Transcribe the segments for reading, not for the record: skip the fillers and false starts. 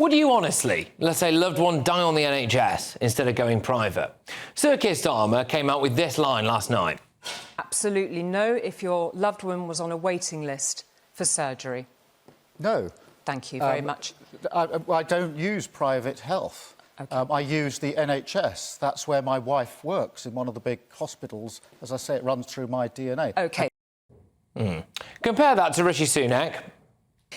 Would you honestly, let's say, loved one die on the NHS instead of going private? Sir Keir Starmer came out with this line last night. Absolutely no if your loved one was on a waiting list for surgery. No. Thank you very much. I don't use private health. Okay. I use the NHS. That's where my wife works, in one of the big hospitals. As I say, it runs through my DNA. OK. Compare that to Rishi Sunak.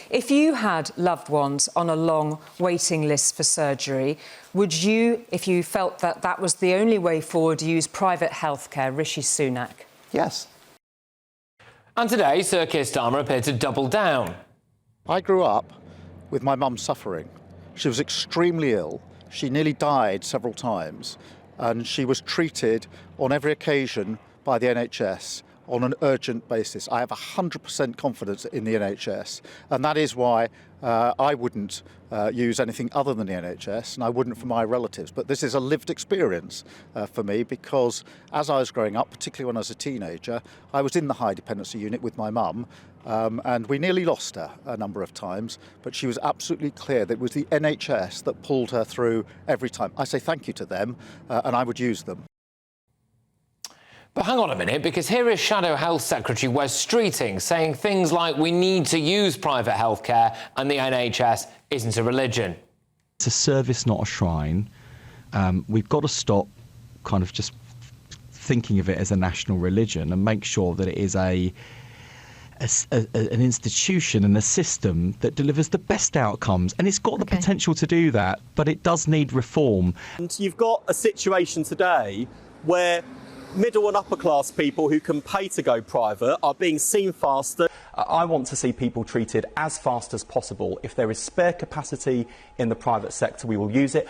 If you had loved ones on a long waiting list for surgery, would you, if you felt that that was the only way forward, use private healthcare? Rishi Sunak? Yes. And today, Sir Keir Starmer appeared to double down. I grew up with my mum suffering. She was extremely ill. She nearly died several times, and she was treated on every occasion by the NHS on an urgent basis. I have 100% confidence in the NHS, and that is why I wouldn't use anything other than the NHS, and I wouldn't for my relatives. But this is a lived experience for me, because as I was growing up, particularly when I was a teenager, I was in the high dependency unit with my mum, and we nearly lost her a number of times, but she was absolutely clear that it was the NHS that pulled her through every time. I say thank you to them, and I would use them. But hang on a minute, because here is Shadow Health Secretary Wes Streeting saying things like we need to use private healthcare and the NHS isn't a religion. It's a service, not a shrine. We've got to stop kind of just thinking of it as a national religion and make sure that it is an institution and a system that delivers the best outcomes, and it's got the potential to do that, but it does need reform. And you've got a situation today where middle and upper class people who can pay to go private are being seen faster. I want to see people treated as fast as possible. If there is spare capacity in the private sector, we will use it.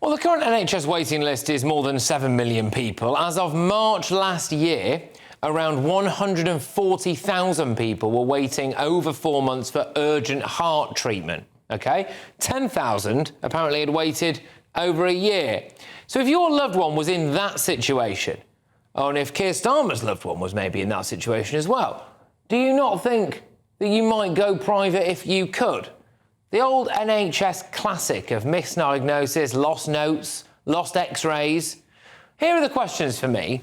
Well, the current NHS waiting list is more than 7 million people. As of March last year, around 140,000 people were waiting over 4 months for urgent heart treatment, OK? 10,000 apparently had waited over a year. So if your loved one was in that situation, and if Keir Starmer's loved one was maybe in that situation as well, do you not think that you might go private if you could? The old NHS classic of misdiagnosis, lost notes, lost x-rays. Here are the questions for me.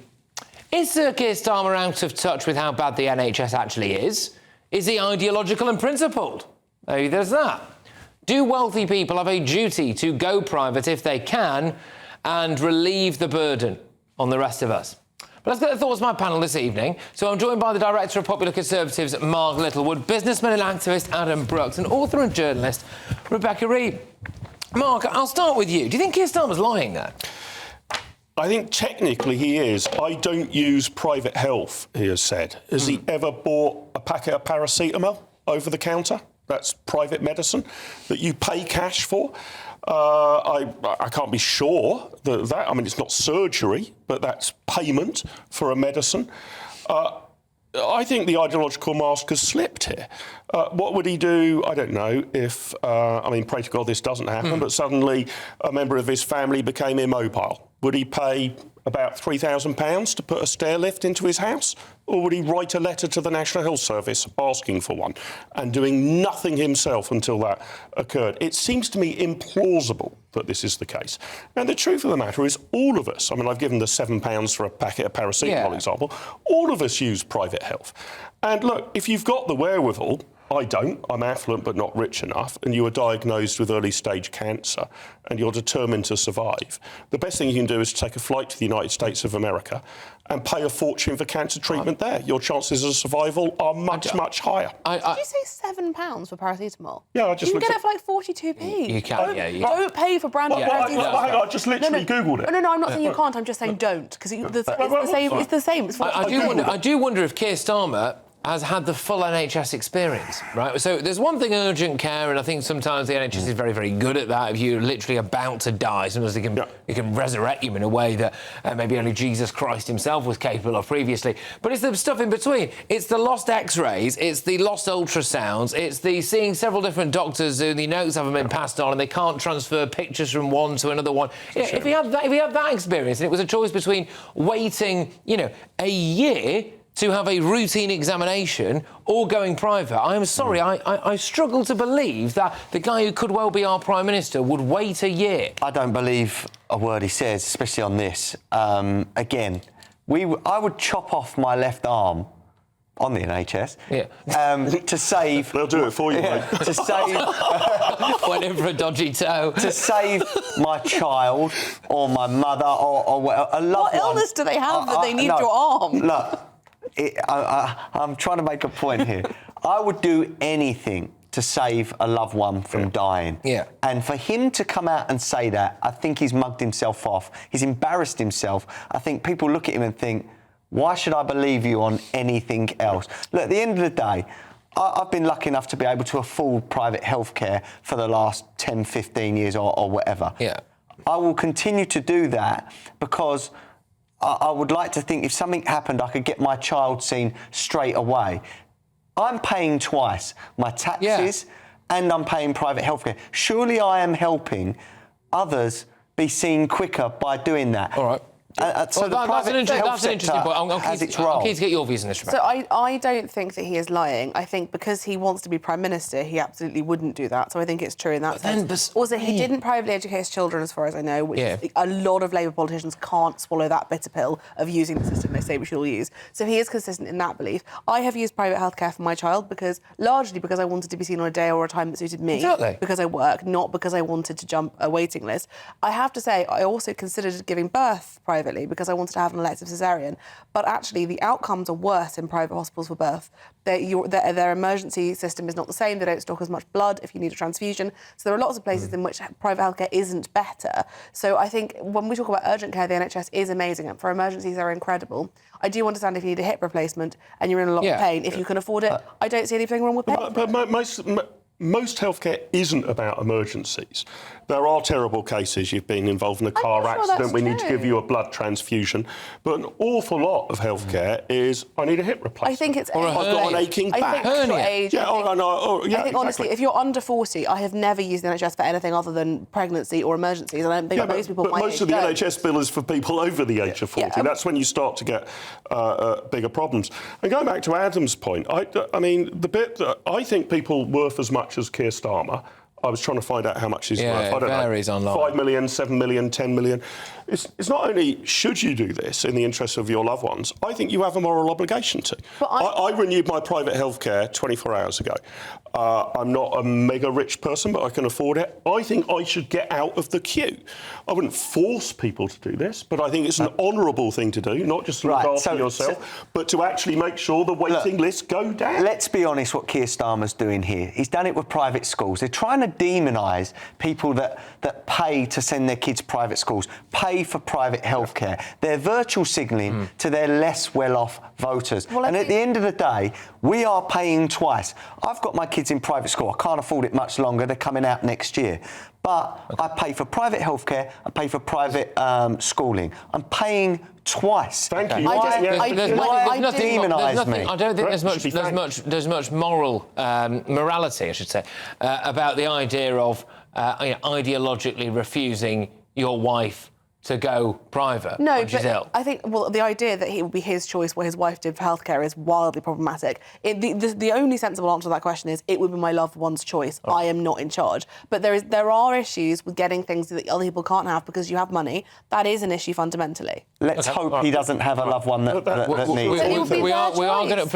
Is Sir Keir Starmer out of touch with how bad the NHS actually is? Is he ideological and principled? Maybe there's that. Do wealthy people have a duty to go private if they can and relieve the burden on the rest of us? But let's get the thoughts of my panel this evening. So I'm joined by the Director of Popular Conservatives, Mark Littlewood, businessman and activist Adam Brooks, and author and journalist Rebecca Reed. Mark, I'll start with you. Do you think Keir Starmer's lying there? I think technically he is. I don't use private health, he has said. Has he ever bought a packet of paracetamol over the counter? That's private medicine that you pay cash for. I can't be sure that I mean, it's not surgery, but that's payment for a medicine. I think the ideological mask has slipped here. What would he do? I don't know if, I mean, pray to God this doesn't happen, but suddenly a member of his family became immobile. Would he pay about £3,000 to put a stair lift into his house? Or would he write a letter to the National Health Service asking for one and doing nothing himself until that occurred? It seems to me implausible that this is the case. And the truth of the matter is all of us, I mean, I've given the £7 for a packet of paracetamol example, all of us use private health. And look, if you've got the wherewithal, I don't, I'm affluent but not rich enough, and you are diagnosed with early stage cancer and you're determined to survive, the best thing you can do is take a flight to the United States of America and pay a fortune for cancer treatment there. Your chances of survival are much, much higher. Did you say £7 for paracetamol? Yeah, I just You can looked get it for like 42p. You can, yeah. Don't pay for branded paracetamol. Hang on, I just literally Googled it. No, I'm not saying you can't, I'm just saying don't, because it's the same. It's I do wonder if Keir Starmer has had the full NHS experience, right? So there's one thing, urgent care, and I think sometimes the NHS is very, very good at that. If you're literally about to die, sometimes they can resurrect you in a way that maybe only Jesus Christ himself was capable of previously. But it's the stuff in between. It's the lost X-rays, it's the lost ultrasounds, it's the seeing several different doctors who the notes haven't been passed on and they can't transfer pictures from one to another one. If he had that experience and it was a choice between waiting, a year to have a routine examination or going private. I am sorry, I struggle to believe that the guy who could well be our Prime Minister would wait a year. I don't believe a word he says, especially on this. Again, I would chop off my left arm on the NHS to save... They'll do it for you, mate. To save... Went in for a dodgy toe. To save my child or my mother or a loved one. What illness do they have that they need your arm? Look, I'm trying to make a point here. I would do anything to save a loved one from dying. Yeah. And for him to come out and say that, I think he's mugged himself off. He's embarrassed himself. I think people look at him and think, why should I believe you on anything else? Look, at the end of the day, I've been lucky enough to be able to afford private healthcare for the last 10, 15 years or whatever. Yeah. I will continue to do that because I would like to think if something happened, I could get my child seen straight away. I'm paying twice, my taxes and I'm paying private healthcare. Surely I am helping others be seen quicker by doing that. All right. So that's an interesting point. I'm keen to get your views on this, Rebecca. So I don't think that he is lying. I think because he wants to be Prime Minister, he absolutely wouldn't do that. So I think it's true in that sense. Also, he didn't privately educate his children, as far as I know, which a lot of Labour politicians can't swallow that bitter pill of using the system they say we should all use. So he is consistent in that belief. I have used private healthcare for my child largely because I wanted to be seen on a day or a time that suited me. Exactly. Because I work, not because I wanted to jump a waiting list. I have to say, I also considered giving birth privately because I wanted to have an elective caesarean. But actually, the outcomes are worse in private hospitals for birth. Their emergency system is not the same. They don't stock as much blood if you need a transfusion. So there are lots of places in which private healthcare isn't better. So I think when we talk about urgent care, the NHS is amazing. And for emergencies, they're incredible. I do understand if you need a hip replacement and you're in a lot of pain. If you can afford it, I don't see anything wrong with paying. But most healthcare isn't about emergencies. There are terrible cases. You've been involved in a car accident. We need to give you a blood transfusion. But an awful lot of healthcare is, I need a hip replacement. I think it's I've got an aching back. I think for age, I think honestly, if you're under 40, I have never used the NHS for anything other than pregnancy or emergencies. And I don't think most people but most of the NHS bill is for people over the age of 40. That's when you start to get bigger problems. And going back to Adam's point, I mean, the bit that I think people worth as much as Keir Starmer. I was trying to find out how much he's worth. I don't know. Online. 5 million, 7 million, 10 million. It's not only should you do this in the interests of your loved ones, I think you have a moral obligation to. I renewed my private healthcare 24 hours ago. I'm not a mega rich person, but I can afford it. I think I should get out of the queue. I wouldn't force people to do this, but I think it's an honourable thing to do, not just to look after yourself, but to actually make sure the waiting lists go down. Let's be honest what Keir Starmer's doing here. He's done it with private schools. They're trying to demonise people that pay to send their kids to private schools, pay for private healthcare. They're virtual signalling to their less well-off voters. And at the end of the day, we are paying twice. I've got my kids in private school. I can't afford it much longer. They're coming out next year. But I pay for private healthcare. I pay for private schooling. I'm paying twice. Thank you. Why demonise me? I don't think there's much morality, I should say, about the idea of ideologically refusing your wife to go private. No, but I think the idea that it would be his choice what his wife did for healthcare is wildly problematic. The only sensible answer to that question is it would be my loved one's choice. I am not in charge. But there are issues with getting things that other people can't have because you have money. That is an issue fundamentally. Let's hope he doesn't have a loved one that needs it. We are going to...